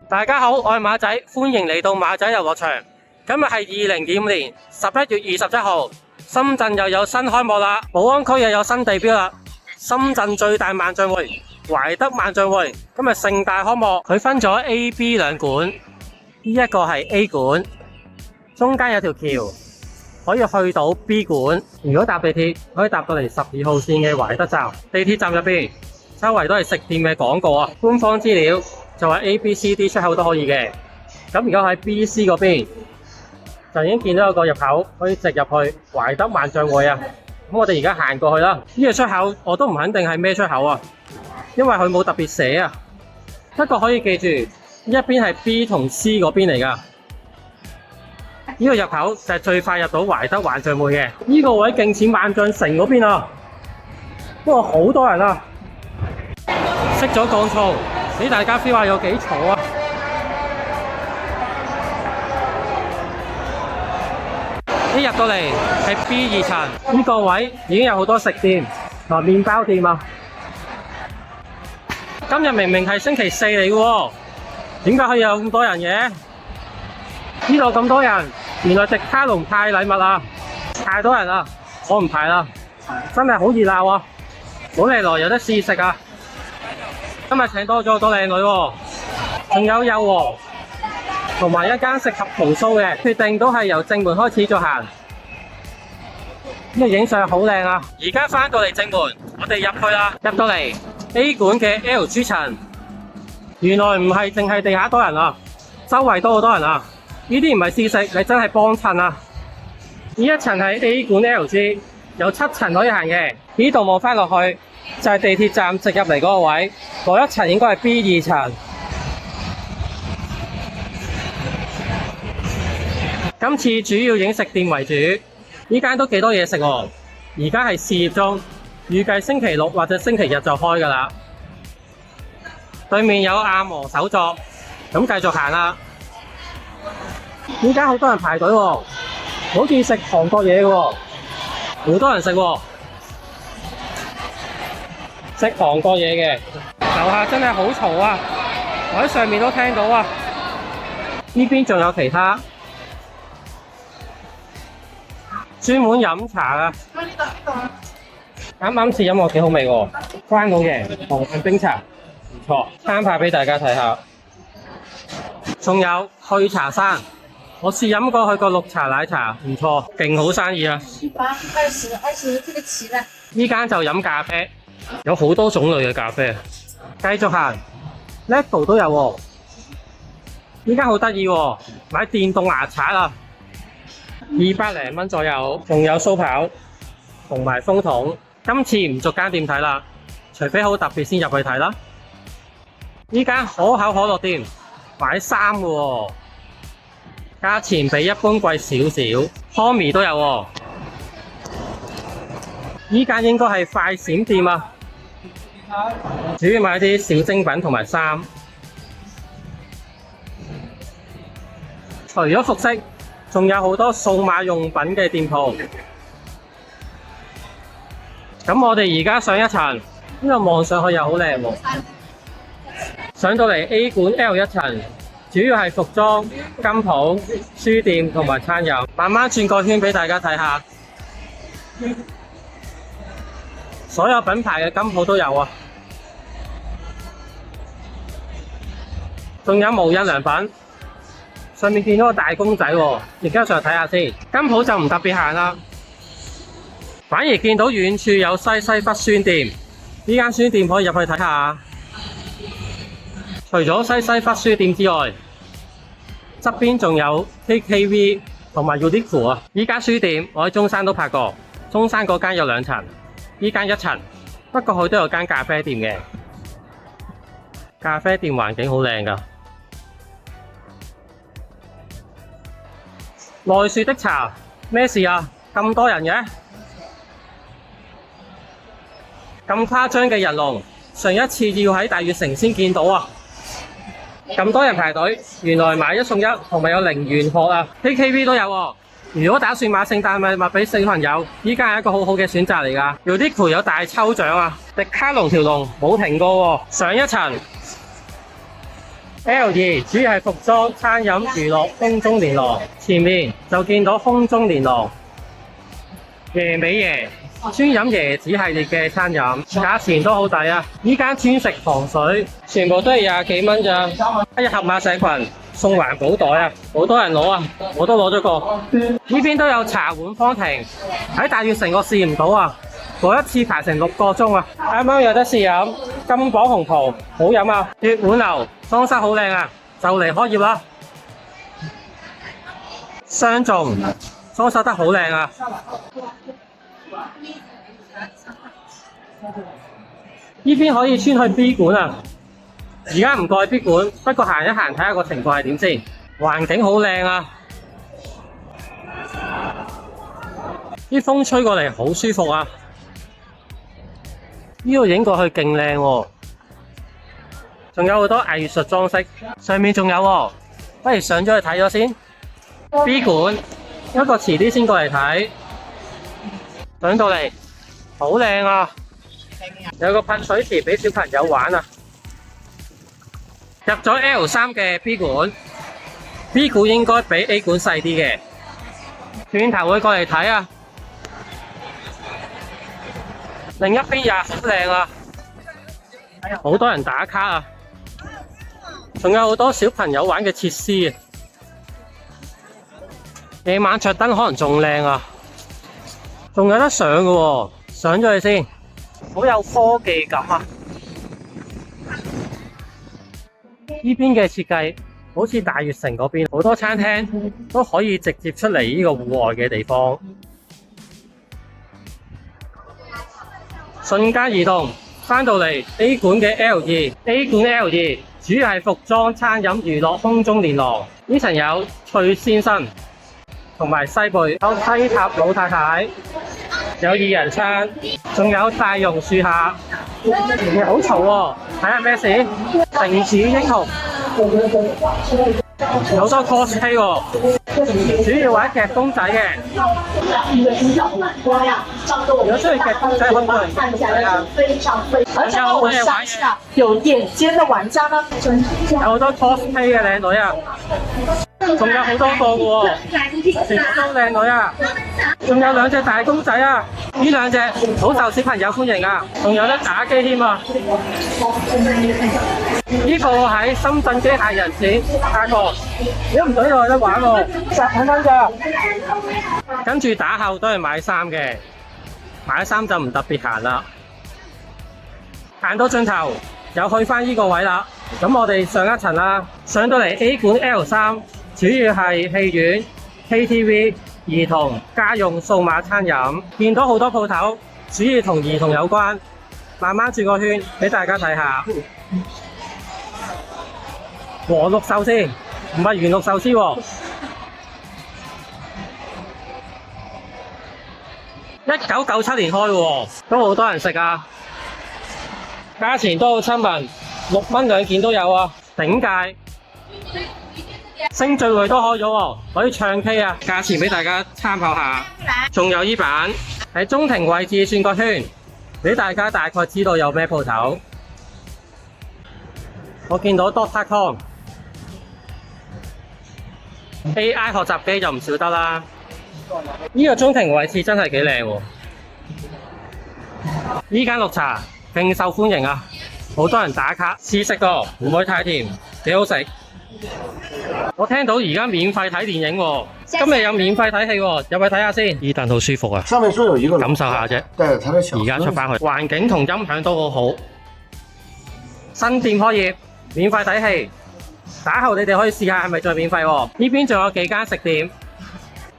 大家好，我係馬仔，歡迎嚟到馬仔遊樂場。今日係2025年11月27號，深圳又有新開幕啦，寶安區又有新地標啦。深圳最大萬象匯懷德萬象匯今日盛大開幕，佢分咗 A、B 兩館，呢一個係 A 館，中間有條橋可以去到 B 館。如果搭地鐵，可以搭到嚟12號線嘅懷德站。地鐵站入邊周圍都係食店嘅廣告啊，官方資料就話 A、B、C、D 出口都可以嘅。咁而家喺 B、C 嗰邊就已經見到有個入口可以直入去懷德萬象匯啊。咁我哋而家行過去啦。呢個出口我都唔肯定係咩出口啊，因為佢冇特別寫啊。不過可以記住，一邊係 B 同 C 嗰邊嚟㗎。呢個入口就係最快入到懷德萬象匯嘅。呢個位勁似萬象城嗰邊啊，不過好多人啊。熄咗降噪，俾大家 feel 下有幾嘈啊！一入到嚟係 B2層，呢個位已經有好多食店同埋麵包店啊！今日明明係星期四嚟嘅喎，點解可以有咁多人嘅？呢度咁多人，原來迪卡龍派禮物啊！太多人啦，我唔排啦，真係好熱鬧啊！冇嚟來有得試食啊！今日請多咗好多靚女喎，仲有幼和同埋一間適合蒲騷嘅，決定都係由正門開始再行。呢個影相好靚啊！而家返到嚟正門，我哋入去啦。入到嚟 A 館嘅 LG 層，原來唔係淨係地下多人啊，周圍都好多人啊！呢啲唔係試食，你真係幫襯啊！呢一層係 A 館 LG，有7層可以行嘅。呢度望返落去就係地鐵站直入嚟嗰個位，嗰一層應該係 B2層。今次主要影食店為主，呢間都幾多嘢食喎。而家係試業中，預計星期六或者星期日就開㗎啦。對面有阿摩手作，咁繼續行啦。呢間好多人排隊喎，好似食韓國嘢嘅喎，好多人食喎。食韓國嘢嘅，樓下真係好嘈啊！我喺上面都聽到啊。呢邊仲有其他專門飲茶啊。啱啱試飲過幾好味喎，關佬嘅紅杏冰茶，唔錯，攤牌俾大家睇下。仲有去茶山，我試飲過佢個綠茶奶茶，唔錯，勁好生意啊。20，這個齊啦。呢間就飲咖啡。有好多種類嘅咖啡，繼續行 ，Level 都有喎。呢間好得意喎，買電動牙刷啊，200零蚊左右，仲有蘇跑同埋風筒。今次唔逐間店睇啦，除非好特別先入去睇啦。呢間可口可樂店買衫嘅喎，價錢比一般貴少少。Tommy 都有喎。呢間應該係快閃店啊，主要買啲小精品同埋衫。除咗服飾，仲有好多數碼用品嘅店鋪。咁我哋而家上一層，呢個望上去又好靚喎。上到嚟 A 館 L1層，主要係服裝、金鋪、書店同埋餐飲。慢慢轉個圈俾大家睇下。所有品牌嘅金鋪都有啊，仲有無印良品，上面見到個大公仔喎，而家上嚟睇下先。金鋪就唔特別行啦，反而見到遠處有西西弗書店，呢間書店可以入去睇下。除咗西西弗書店之外，側邊仲有 KKV 同埋 Uniqlo 啊。呢間書店我喺中山都拍過，中山嗰間有2層。呢間1層，不過佢都有間咖啡店嘅，咖啡店環境好靚㗎。奈雪的茶，咩事啊？咁多人嘅，咁誇張嘅人龍，上一次要喺大悅城先見到啊！咁多人排隊，原來買1送1，同埋有0元學啊 ！KTV 都有喎。如果打算買聖誕禮物俾小朋友，依家係一個好好嘅選擇嚟㗎。Uniqlo 有大抽獎啊！迪卡龍條龍冇停過喎。上一層 L2 主要係服裝、餐飲、娛樂、空中連廊，前面就見到空中連廊。椰美椰專飲椰子系列嘅餐飲，價錢都好抵啊！呢間專食糖水，全部都係廿幾蚊咋，一盒馬社群送環保袋啊，好多人攞啊，我都攞咗個。呢邊都有茶碗芳庭，喺大悅城我試唔到啊，嗰一次排成6個鐘啊！啱啱有得試飲金榜紅葡，好飲啊！月碗樓裝修好靚啊，就嚟開業啦！雙眾裝修得好靚啊！呢邊可以穿去 B 館啊！而家唔過去 B 館，不過行一行睇下個情況係點先。環境好靚啊！啲風吹過嚟好舒服啊！呢度影過去勁靚喎，仲有好多藝術裝飾，上面仲有喎，不如上咗去睇咗先。B 館一個遲啲先過嚟睇，上到嚟好靚啊！有個噴水池俾小朋友玩啊！入咗 L3嘅 B 館，B 館應該比 A 館細啲嘅。轉頭會過嚟睇啊！另一邊又好靚啊，好多人打卡啊，仲有好多小朋友玩嘅設施啊。夜晚着燈可能仲靚啊，仲有得上嘅喎，上咗去先，好有科技感啊！呢邊嘅設計好似大悅城嗰邊，好多餐廳都可以直接出嚟呢個戶外嘅地方。瞬間移動返到嚟 A 館嘅 L2，A 館 L2主要係服裝、餐飲、娛樂、空中連廊。呢層有翠先生同埋西貝，有西塔老太太，有2人餐，仲有大榕樹下。好嘈喎！睇下咩事？城市英雄有好多 cosplay 喎，主要玩夾公仔嘅。如果中意夾公仔，可唔可以夾公仔啊？而且呢，我相信啊，有眼尖的玩家呢，有好多 cosplay 嘅靚女啊！仲有好多個嘅喎，全部都靚女啊！仲有2隻大公仔啊！呢2隻好受小朋友歡迎啊！仲有得打機添啊！呢個喺深圳機械人展價過，如果唔到呢度有得玩喎，10蚊咋。跟住打後都係買衫嘅，買衫就唔特別行啦。行到盡頭又去返呢個位啦，咁我哋上一層啦，上到嚟 A 館 L3。主要係戲院、KTV、兒童、家用數碼餐飲，見到好多鋪頭，主要同兒童有關。慢慢轉個圈俾大家睇下。和綠壽司，唔係元綠壽司喎。1997年開喎，都好多人食啊。價錢都好親民，6蚊2件都有啊，頂界。星聚會都開咗喎，可以唱 K 啊！價錢俾大家參考下。仲有呢版喺中庭位置轉個圈，俾大家大概知道有咩鋪頭。我見到 Dotcom AI 學習機就唔少得啦。呢個中庭位置真係幾靚喎！呢間綠茶勁受歡迎啊，好多人打卡試食過，唔會太甜，幾好食。我聽到而家免費睇電影喎，今日有免費睇戲喎，入去睇下先。呢凳好舒服啊，上面說有一個感受下啫。而家出返去，環境同音響都好好。新店開業，免費睇戲。打後你哋可以試下係咪再免費喎？呢邊仲有幾間食店，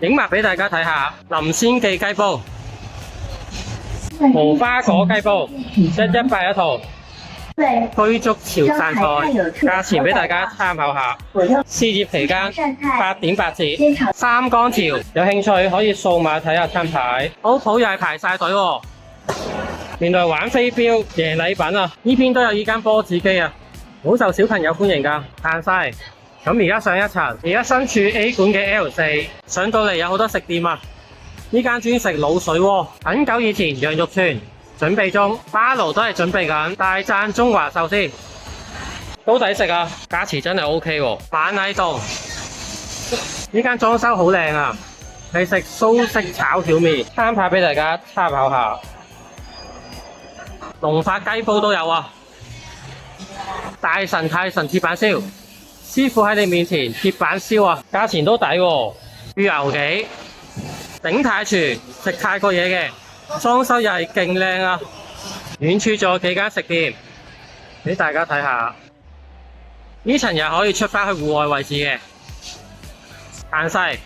影埋俾大家睇下。林鮮記雞煲、無花果雞煲，180一套。居竹潮汕菜，價錢俾大家參考下。試業期間8.8折，3江潮，有興趣可以掃碼睇下餐牌。OPPO 又係排晒隊喎，原來玩飛鏢贏禮品啊！呢邊都有呢間波子機啊，好受小朋友歡迎㗎，彈晒。咁而家上一層，而家身處 A 館嘅 L4，上到嚟有好多食店啊！呢間專食滷水鍋，很久以前羊肉串。準備中，巴爐都係準備緊，大讚中華壽司。都抵食啊，價錢真係 OK 喎。晚禮檔呢間裝修好靚啊，係食蘇式炒條麵，攤牌俾大家參考下。龍發雞煲都有啊，大神泰神鐵板燒，師傅喺你面前鐵板燒啊，價錢都抵喎。魚牛記鼎泰廚食泰國嘢嘅，裝修又係勁靚啊。遠處仲有幾間食店俾大家睇下，呢層又可以出返去戶外位置嘅。行晒，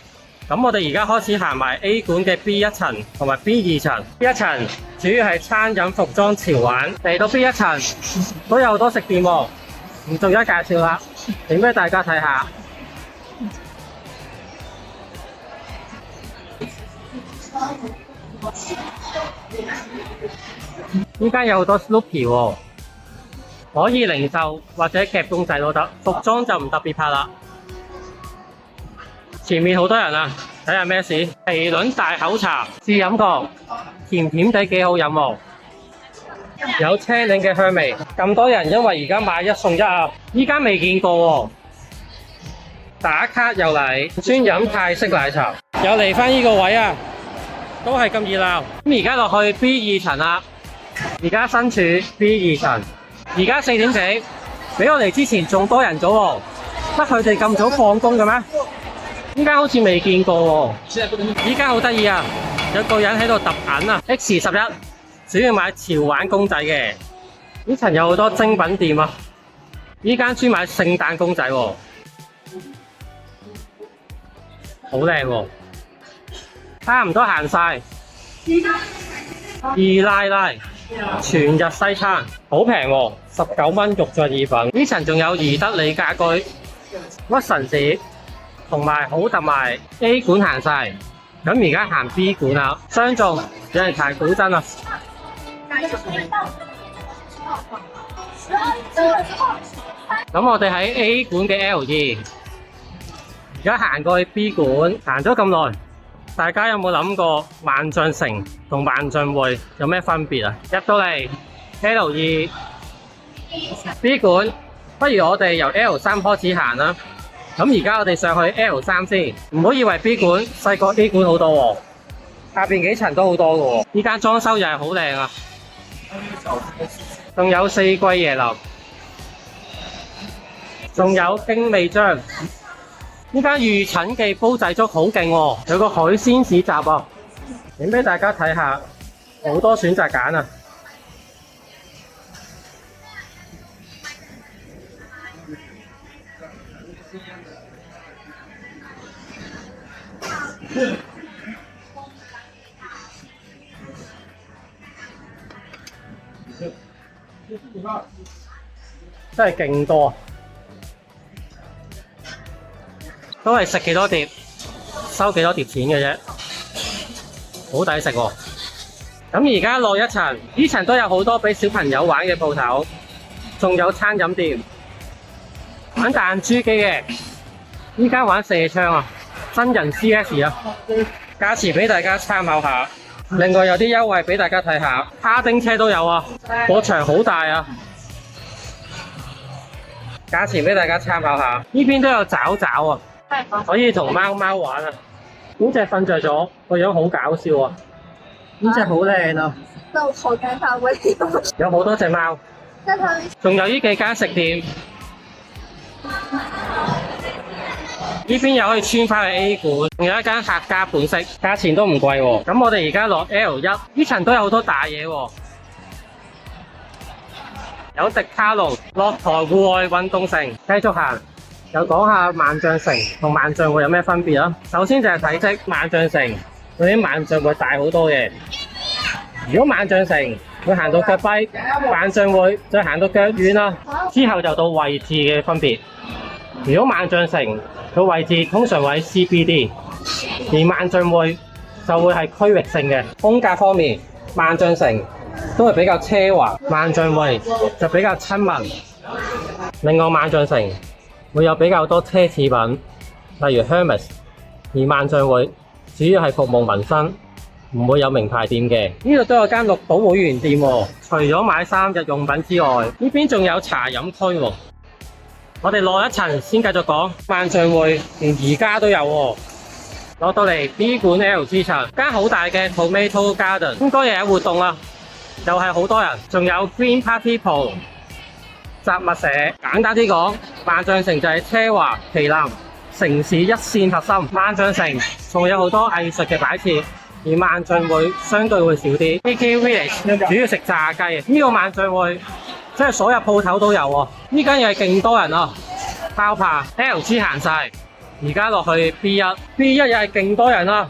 咁我哋而家開始行埋 A 館嘅 B1 層同埋 B2 層。B1 層主要係餐飲服裝潮玩，嚟到 B1 層都有好多食店喎，唔逐一介紹啦，整俾大家睇下。呢間有好多 Snoopy 喎，可以零售或者夾公仔都得，服裝就唔特別拍啦。前面好多人啊，睇下咩事？麒麟大口茶試飲過，甜甜地幾好飲喎，有青檸嘅香味。咁多人，因為而家買一送一啊！依家未見過喎，打卡又嚟，專飲泰式奶茶，又嚟返呢個位啊，都係咁熱鬧。咁而家落去 B2 層啦，而家身處 B2 層，而家4點幾，比我嚟之前仲多人咗喎，得佢哋咁早放工嘅咩？依家好似未見過喎，依家好得意啊！有個人喺度揼銀啊 ，X11，主要買潮玩公仔嘅。呢層有好多精品店啊，依間專買聖誕公仔喎，好靚喎，差唔多行晒。二奶奶全日西餐，好平喎，19蚊肉醬意粉。呢層仲有宜得利家居、屈臣氏。同埋好特賣 A 館行晒，咁而家行 B 館啦。相中有人彈古箏啊！咁我哋喺 A 館嘅 L2，而家行過去 B 館，行咗咁耐，大家有冇諗過萬象城同萬象匯有咩分別啊？入到嚟 L2 B 館，不如我哋由 L3開始行啦。咁而家我哋上去 L3先，唔好以為 B 館細過 A 館好多喎，下邊幾層都好多嘅喎。呢間裝修又係好靚啊，仲有四季椰林，仲有京味章。呢間御診記煲仔粥好勁喎，有個海鮮市集啊，影俾大家睇下，好多選擇揀啊！真係勁多，都係食幾多碟，收幾多碟錢嘅啫，好抵食喎。咁而家落一層，呢層都有好多俾小朋友玩嘅鋪頭，仲有餐飲店，玩彈珠機嘅，呢間玩射槍啊，真人 CS 啊，價錢俾大家參考下。另外有啲優惠俾大家睇下，卡丁車都有啊，個場好大啊，價錢俾大家參考下。呢邊都有爪爪啊，可以同貓貓玩啊。呢隻瞓着咗，個樣好搞笑啊！呢隻好靚啊，那我好尷尬，我也有。有好多隻貓，那他仲有呢幾間食店。呢邊又可以穿返去 A 館，仲有一間客家本色，價錢都唔貴喎。咁我哋而家落 L1，呢層都有好多大嘢喎，有迪卡龍、駱駝戶外運動城，繼續行。又講下萬象城同萬象匯有咩分別啊？首先就係體積，萬象城比啲萬象匯大好多嘅。如果萬象城會行到腳跛，萬象匯就行到腳軟啦。之後就到位置嘅分別。如果萬象城佢位置通常會喺 CBD， 而萬象匯就會係區域性嘅。風格方面，萬象城都係比較奢華，萬象匯就比較親民。另外萬象城會有比較多奢侈品，例如 Hermes， 而萬象匯主要係服務民生，唔會有名牌店嘅。呢度都有間綠島會員店喎，除咗買3日用品之外，呢邊仲有茶飲區喎。我哋落一層先繼續講。萬象匯連而家都有喎。落到嚟 B 館 LG 層，間好大嘅 Tomato Garden，應該又有活動啦，又係好多人，仲有 Green Party Pool、雜物社。簡單啲講，萬象城就係奢華旗艦城市一線核心。萬象城仲有好多藝術嘅擺設，而萬象匯相對會少啲。BK Village 主要食炸雞，呢個萬象匯即係所有鋪頭都有喎。呢間又係勁多人啊，爆棚 LG 行晒。而家落去 B1 又係勁多人啦。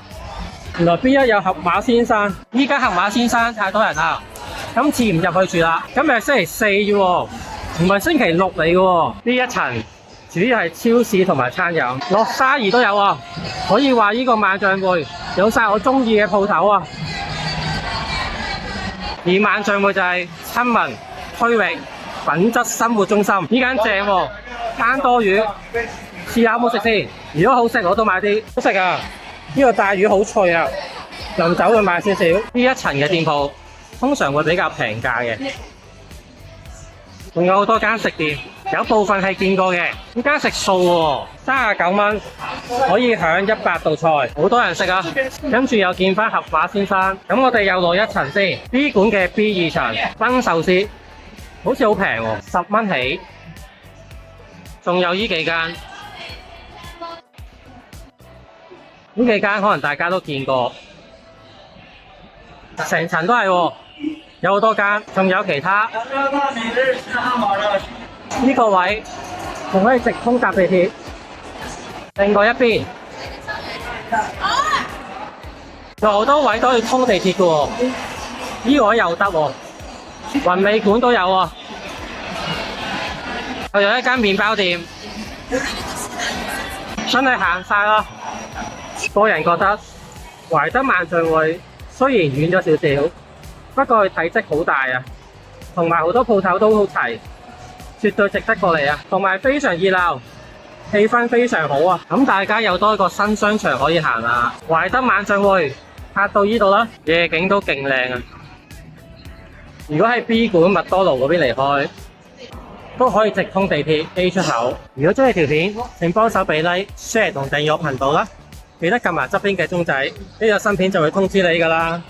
原來 B1 有盒馬先生，依家盒馬先生太多人啦，今次唔入去住啦。今日星期四啫喎，唔係星期六嚟嘅喎。呢一層主要係超市同埋餐飲，落沙兒都有啊。可以話呢個萬象匯有晒我中意嘅鋪頭啊。而萬象匯就係親民區域品質生活中心。呢間正喎，生多魚。試下有冇食先，如果好食我都買啲。好食啊！呢個帶魚好脆啊，臨走會買少少。呢一層嘅店鋪通常會比較平價嘅，仲有好多間食店，有部分係見過嘅。呢間食素喎，39蚊可以享100道菜，好多人食啊。跟住又見翻盒馬先生，咁我哋又落一層先。B 館嘅 B2 層賓壽司好似好平喎，10蚊起。仲有呢幾間。呢幾間可能大家都見過，成層都係喎，有好多間，仲有其他。呢個位仲可以直通搭地鐵，另外一邊有好多位都可以通地鐵嘅喎。呢個位又得喎，雲美館都有喎。又有一間麵包店，真係行晒啦。個人覺得懷德萬象匯雖然遠咗少少，不過佢體積好大啊，同埋好多鋪頭都好齊，絕對值得過嚟啊！同埋非常熱鬧，氣氛非常好啊！咁大家又多一個新商場可以行啦。懷德萬象匯拍到呢度啦，夜景都勁靚啊！如果喺 B 館麥多勞嗰邊離開，都可以直通地鐵 A 出口。如果中意條片，請幫手俾 like、share 同訂閱我頻道啦。記得撳埋側邊嘅鐘仔，呢個新片就會通知你㗎啦。